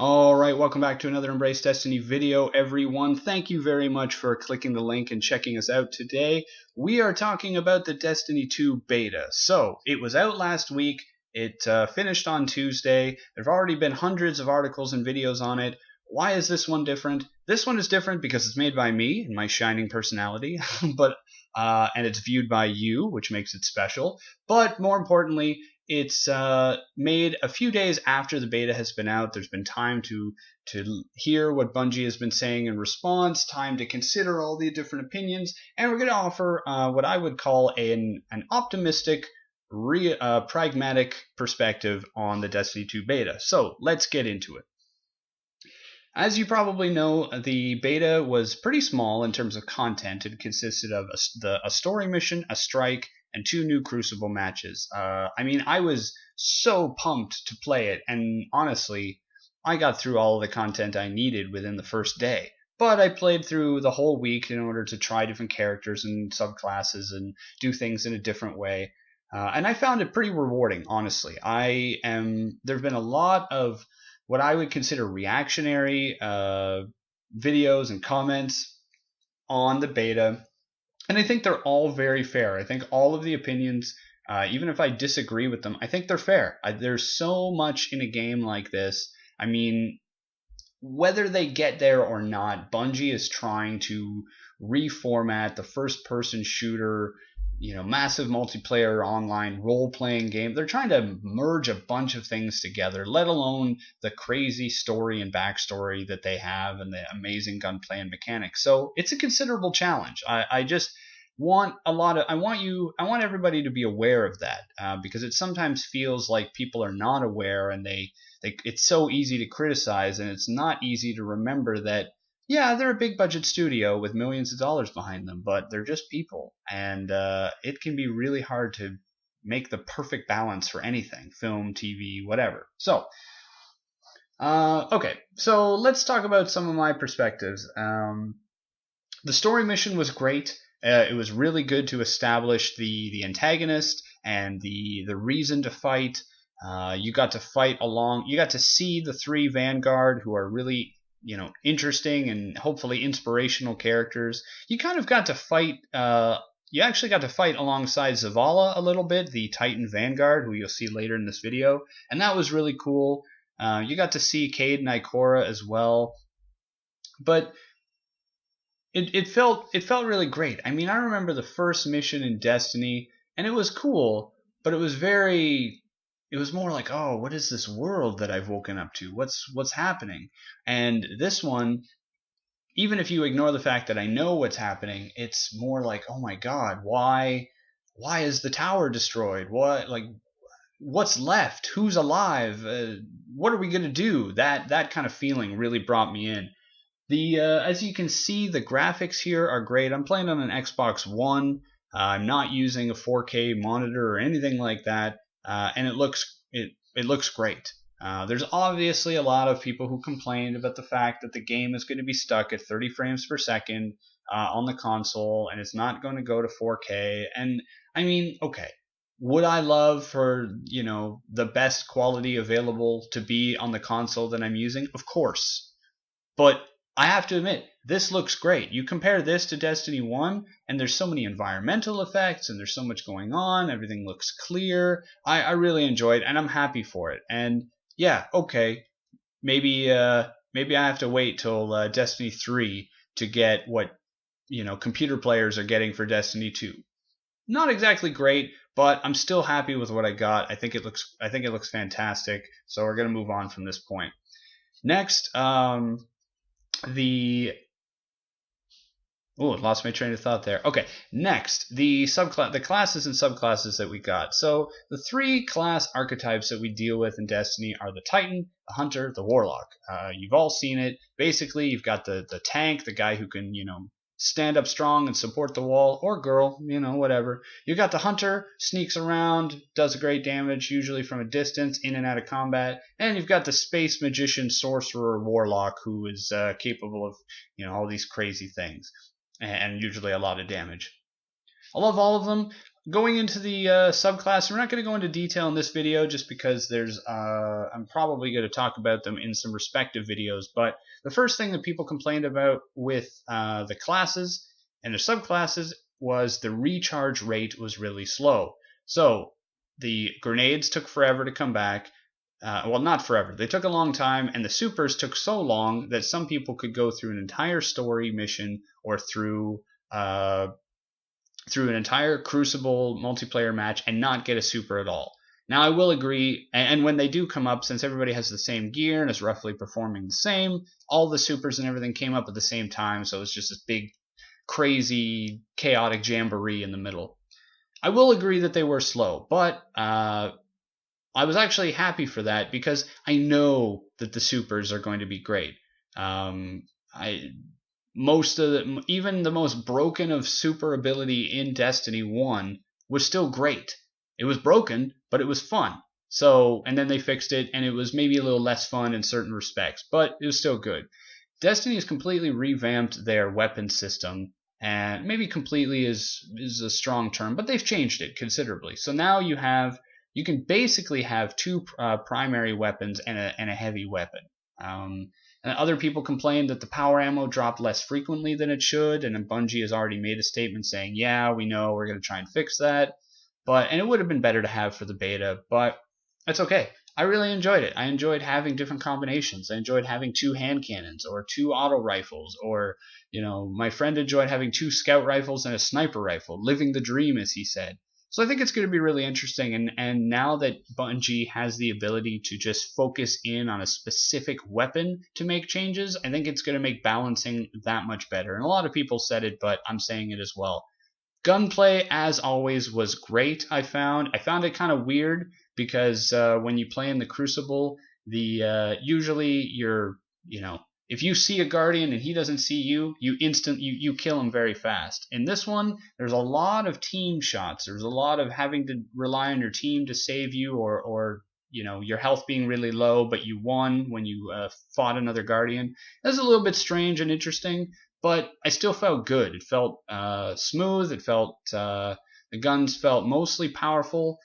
Alright, welcome back to another Embrace Destiny video, everyone. Thank you very much for clicking the link and checking us out today. We are talking about the Destiny 2 beta. So, it was out last week. It finished on Tuesday. There have already been hundreds of articles and videos on it. Why is this one different? This one is different because it's made by me and my shining personality, and it's viewed by you, which makes it special. But more importantly, it's made a few days after the beta has been out. There's been time to hear what Bungie has been saying in response, time to consider all the different opinions, and we're going to offer what I would call an optimistic, pragmatic perspective on the Destiny 2 beta. So let's get into it. As you probably know, the beta was pretty small in terms of content. It consisted of a story mission, a strike, and 2 new Crucible matches. I was so pumped to play it, and honestly, I got through all of the content I needed within the first day. But I played through the whole week in order to try different characters and subclasses and do things in a different way. And I found it pretty rewarding, honestly. There have been a lot of what I would consider reactionary videos and comments on the beta, and I think they're all very fair. I think all of the opinions, even if I disagree with them, I think they're fair. There's so much in a game like this. I mean, whether they get there or not, Bungie is trying to reformat the first-person shooter, massive multiplayer online role-playing game. They're trying to merge a bunch of things together, let alone the crazy story and backstory that they have and the amazing gunplay and mechanics. So it's a considerable challenge. I want everybody to be aware of that, because it sometimes feels like people are not aware, and it's so easy to criticize, and it's not easy to remember that, yeah, they're a big budget studio with millions of dollars behind them, but they're just people, and it can be really hard to make the perfect balance for anything, film, TV, whatever. So, okay, so let's talk about some of my perspectives. The story mission was great. It was really good to establish the antagonist and the reason to fight. You got to fight along. You got to see the 3 Vanguard, who are really interesting and hopefully inspirational characters. You kind of got to fight. You actually got to fight alongside Zavala a little bit, the Titan Vanguard, who you'll see later in this video, and that was really cool. You got to see Cade and Ikora as well, but it felt really great. I mean, I remember the first mission in Destiny, and it was cool, but it was more like, oh, what is this world that I've woken up to? What's happening? And this one, even if you ignore the fact that I know what's happening, it's more like, oh my God, why is the tower destroyed? What's left? Who's alive? What are we gonna do? That kind of feeling really brought me in. As you can see, the graphics here are great. I'm playing on an Xbox One. I'm not using a 4K monitor or anything like that. And it looks great. There's obviously a lot of people who complained about the fact that the game is going to be stuck at 30 frames per second on the console, and it's not going to go to 4K. And I mean, okay, would I love for the best quality available to be on the console that I'm using? Of course, but I have to admit, this looks great. You compare this to Destiny 1, and there's so many environmental effects, and there's so much going on. Everything looks clear. I really enjoyed it, and I'm happy for it. And yeah, okay, maybe I have to wait till Destiny 3 to get what computer players are getting for Destiny 2. Not exactly great, but I'm still happy with what I got. I think it looks fantastic. So we're gonna move on from this point. Next, lost my train of thought there. Okay, next, the classes and subclasses that we got. So the 3 class archetypes that we deal with in Destiny are the Titan, the Hunter, the Warlock. You've all seen it. Basically, you've got the tank, the guy who can stand up strong and support the wall, or girl, whatever. You got the Hunter, sneaks around, does great damage, usually from a distance, in and out of combat. And you've got the Space Magician, Sorcerer, Warlock, who is capable of, all these crazy things, and usually a lot of damage. I love all of them. Going into the subclass, we're not going to go into detail in this video just because I'm probably going to talk about them in some respective videos. But the first thing that people complained about with the classes and the subclasses was the recharge rate was really slow. So the grenades took forever to come back. Well, not forever. They took a long time, and the supers took so long that some people could go through an entire story mission or through an entire Crucible multiplayer match and not get a super at all. Now, I will agree, and when they do come up, since everybody has the same gear and is roughly performing the same, all the supers and everything came up at the same time, so it's just this big, crazy, chaotic jamboree in the middle. I will agree that they were slow, but I was actually happy for that because I know that the supers are going to be great. Even the most broken of super ability in Destiny 1 was still great. It was broken, but it was fun. So, and then they fixed it, and it was maybe a little less fun in certain respects, but it was still good. Destiny has completely revamped their weapon system, and maybe completely is a strong term, but they've changed it considerably. So now you can basically have two primary weapons and a heavy weapon. And other people complained that the power ammo dropped less frequently than it should, and Bungie has already made a statement saying, yeah, we know, we're going to try and fix that. And it would have been better to have for the beta, but that's okay. I really enjoyed it. I enjoyed having different combinations. I enjoyed having 2 hand cannons or 2 auto rifles, or, my friend enjoyed having 2 scout rifles and a sniper rifle, living the dream, as he said. So I think it's going to be really interesting, and now that Bungie has the ability to just focus in on a specific weapon to make changes, I think it's going to make balancing that much better. And a lot of people said it, but I'm saying it as well. Gunplay, as always, was great, I found. I found it kind of weird because when you play in the Crucible, usually if you see a Guardian and he doesn't see you, you kill him very fast. In this one, there's a lot of team shots. There's a lot of having to rely on your team to save you, or your health being really low, but you won when you fought another Guardian. That's a little bit strange and interesting, but I still felt good. It felt smooth. It felt the guns felt mostly powerful.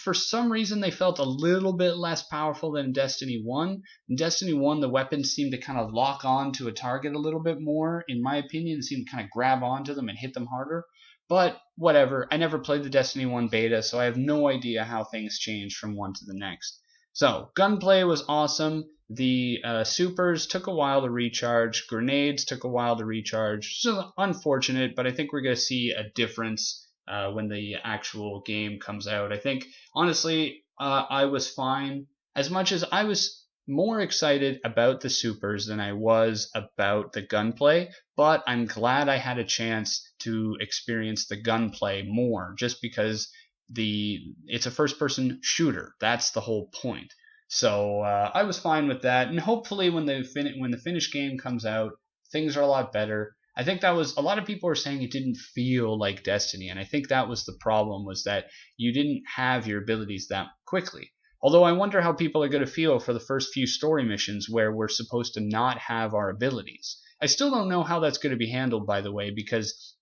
For some reason, they felt a little bit less powerful than in Destiny 1. In Destiny 1, the weapons seemed to kind of lock on to a target a little bit more. In my opinion, it seemed to kind of grab onto them and hit them harder. But whatever. I never played the Destiny 1 beta, so I have no idea how things changed from one to the next. So, gunplay was awesome. The supers took a while to recharge. Grenades took a while to recharge. So unfortunate, but I think we're going to see a difference when the actual game comes out. I think, honestly, I was fine. As much as I was more excited about the supers than I was about the gunplay, but I'm glad I had a chance to experience the gunplay more, just because it's a first-person shooter. That's the whole point. So I was fine with that, and hopefully when the finished game comes out, things are a lot better. I think that was a lot of people were saying it didn't feel like Destiny, and I think that was the problem, was that you didn't have your abilities that quickly. Although I wonder how people are going to feel for the first few story missions where we're supposed to not have our abilities. I still don't know how that's going to be handled, by the way, because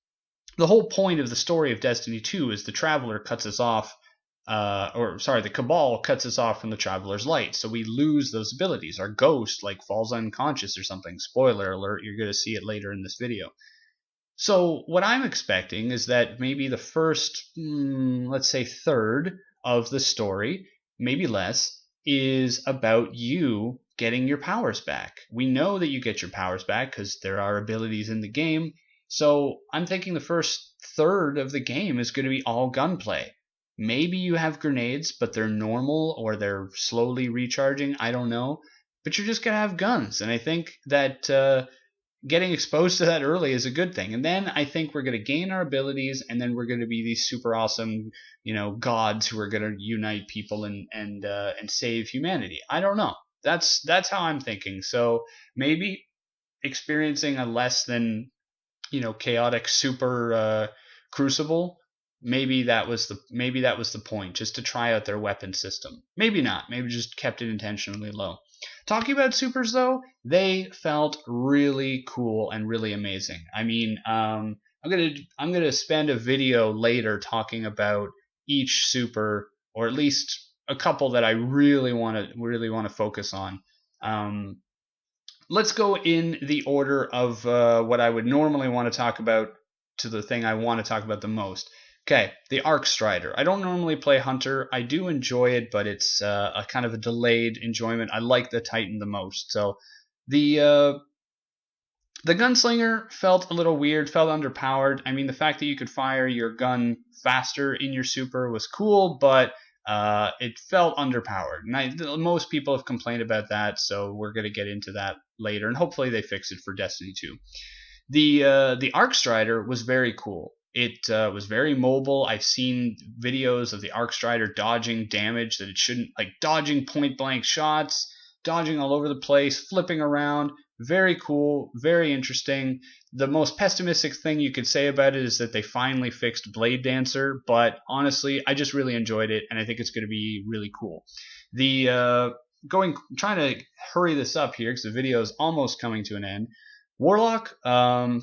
the whole point of the story of Destiny 2 is the Traveler cuts us off, the Cabal cuts us off from the Traveler's Light, so we lose those abilities. Our ghost, falls unconscious or something. Spoiler alert, you're going to see it later in this video. So what I'm expecting is that maybe the first, let's say third of the story, maybe less, is about you getting your powers back. We know that you get your powers back because there are abilities in the game, so I'm thinking the first third of the game is going to be all gunplay. Maybe you have grenades, but they're normal or they're slowly recharging. I don't know. But you're just going to have guns. And I think that getting exposed to that early is a good thing. And then I think we're going to gain our abilities, and then we're going to be these super awesome, gods who are going to unite people and save humanity. I don't know. That's how I'm thinking. So maybe experiencing a less than, chaotic super Crucible. Maybe that was the point, just to try out their weapon system. Maybe not. Maybe just kept it intentionally low. Talking about supers, though, they felt really cool and really amazing. I mean, a I'm gonna spend a video later talking about each super, or at least a couple that I really want to focus on. Um, let's go in the order of what I would normally want to talk about to the thing I want to talk about the most. Okay, the Arc Strider. I don't normally play Hunter. I do enjoy it, but it's a kind of a delayed enjoyment. I like the Titan the most. So the the Gunslinger felt a little weird, felt underpowered. I mean, the fact that you could fire your gun faster in your super was cool, but it felt underpowered. And most people have complained about that, so we're going to get into that later, and hopefully they fix it for Destiny 2. The Arc Strider was very cool. It was very mobile. I've seen videos of the Arc Strider dodging damage that it shouldn't, like dodging point blank shots, dodging all over the place, flipping around. Very cool, very interesting. The most pessimistic thing you could say about it is that they finally fixed Blade Dancer, but honestly, I just really enjoyed it, and I think it's going to be really cool. The trying to hurry this up here because the video is almost coming to an end. Warlock, Voidwalker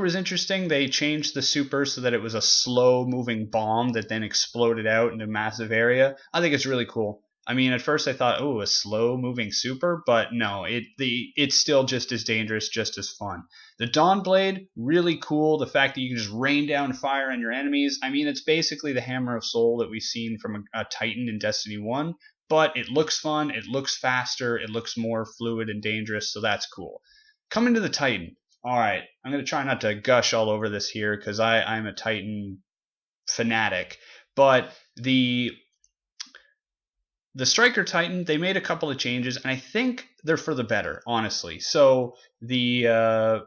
was interesting. They changed the super so that it was a slow-moving bomb that then exploded out in a massive area. I think it's really cool. I mean, at first I thought, oh, a slow-moving super, but no, it's still just as dangerous, just as fun. The Dawnblade, really cool. The fact that you can just rain down fire on your enemies. I mean, it's basically the Hammer of Soul that we've seen from a Titan in Destiny 1, but it looks fun, it looks faster, it looks more fluid and dangerous, so that's cool. Coming to the Titan. All right, I'm going to try not to gush all over this here because I'm a Titan fanatic, but the Striker Titan, they made a couple of changes, and I think they're for the better, honestly. So the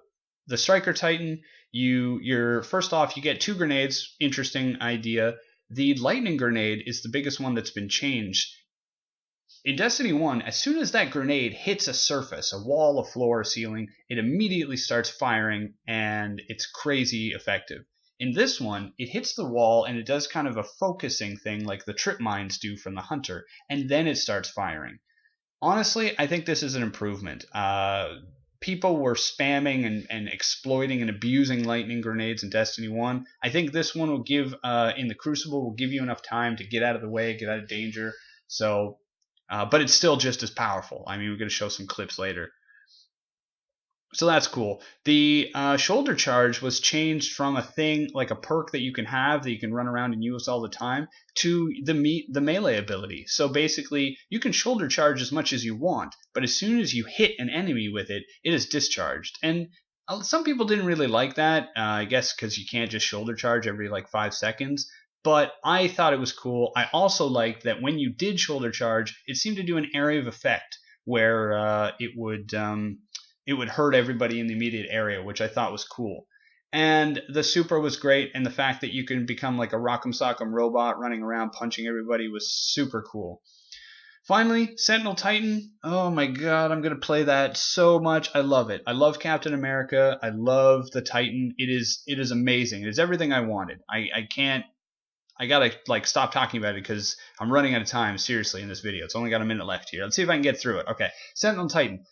Striker Titan, you're first off, you get 2 grenades. Interesting idea. The lightning grenade is the biggest one that's been changed. In Destiny 1, as soon as that grenade hits a surface, a wall, a floor, a ceiling, it immediately starts firing, and it's crazy effective. In this one, it hits the wall, and it does kind of a focusing thing like the trip mines do from the Hunter, and then it starts firing. Honestly, I think this is an improvement. People were spamming and exploiting and abusing lightning grenades in Destiny 1. I think this one will give, in the Crucible, will give you enough time to get out of the way, get out of danger. So... but it's still just as powerful. I mean, we're going to show some clips later. So that's cool. The shoulder charge was changed from a thing, like a perk that you can have that you can run around and use all the time, to the melee ability. So basically, you can shoulder charge as much as you want, but as soon as you hit an enemy with it, it is discharged. And some people didn't really like that, I guess because you can't just shoulder charge every like 5 seconds. But I thought it was cool. I also liked that when you did shoulder charge, it seemed to do an area of effect where it would hurt everybody in the immediate area, which I thought was cool. And the super was great, and the fact that you can become like a Rock'em Sock'em robot running around punching everybody was super cool. Finally, Sentinel Titan. Oh my god, I'm going to play that so much. I love it. I love Captain America. I love the Titan. It is amazing. It is everything I wanted. I gotta like stop talking about it because I'm running out of time, seriously, in this video. It's only got a minute left here. Let's see if I can get through it. Okay, Sentinel Titan.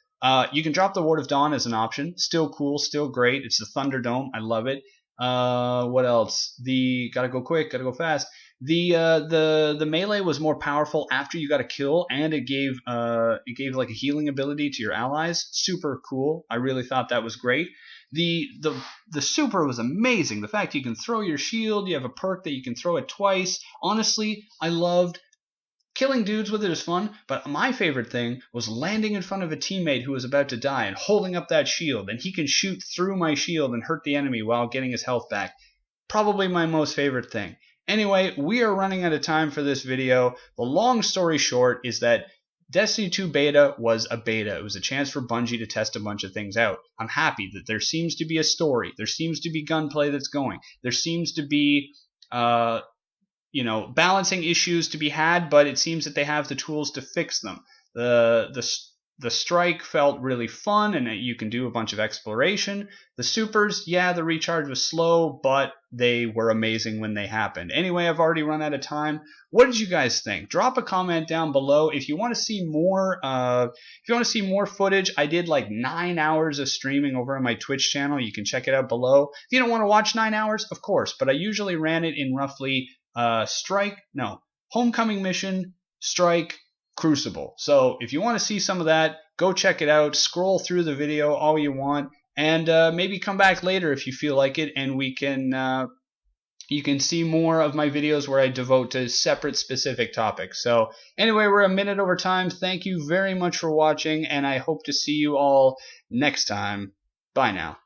You can drop the Ward of Dawn as an option. Still cool, still great. It's the Thunderdome. I love it. What else? Gotta go quick, gotta go fast. The melee was more powerful after you got a kill, and it gave like a healing ability to your allies. Super cool. I really thought that was great. The super was amazing. The fact you can throw your shield, you have a perk that you can throw it twice. Honestly, I loved killing dudes with it is fun, but my favorite thing was landing in front of a teammate who was about to die and holding up that shield, and he can shoot through my shield and hurt the enemy while getting his health back. Probably my most favorite thing. Anyway, we are running out of time for this video. The long story short is that Destiny 2 beta was a beta. It was a chance for Bungie to test a bunch of things out. I'm happy that there seems to be a story. There seems to be gunplay that's going. There seems to be, balancing issues to be had, but it seems that they have the tools to fix them. The The strike felt really fun, and you can do a bunch of exploration. The supers, yeah, the recharge was slow, but they were amazing when they happened. Anyway, I've already run out of time. What did you guys think? Drop a comment down below if you want to see more. If you want to see more footage, I did like 9 hours of streaming over on my Twitch channel. You can check it out below. If you don't want to watch 9 hours, of course, but I usually ran it in roughly Homecoming Mission, Strike, Crucible. So if you want to see some of that, go check it out. Scroll through the video all you want, and maybe come back later if you feel like it, and we can you can see more of my videos where I devote to separate specific topics. So anyway, we're a minute over time. Thank you very much for watching, and I hope to see you all next time. Bye now.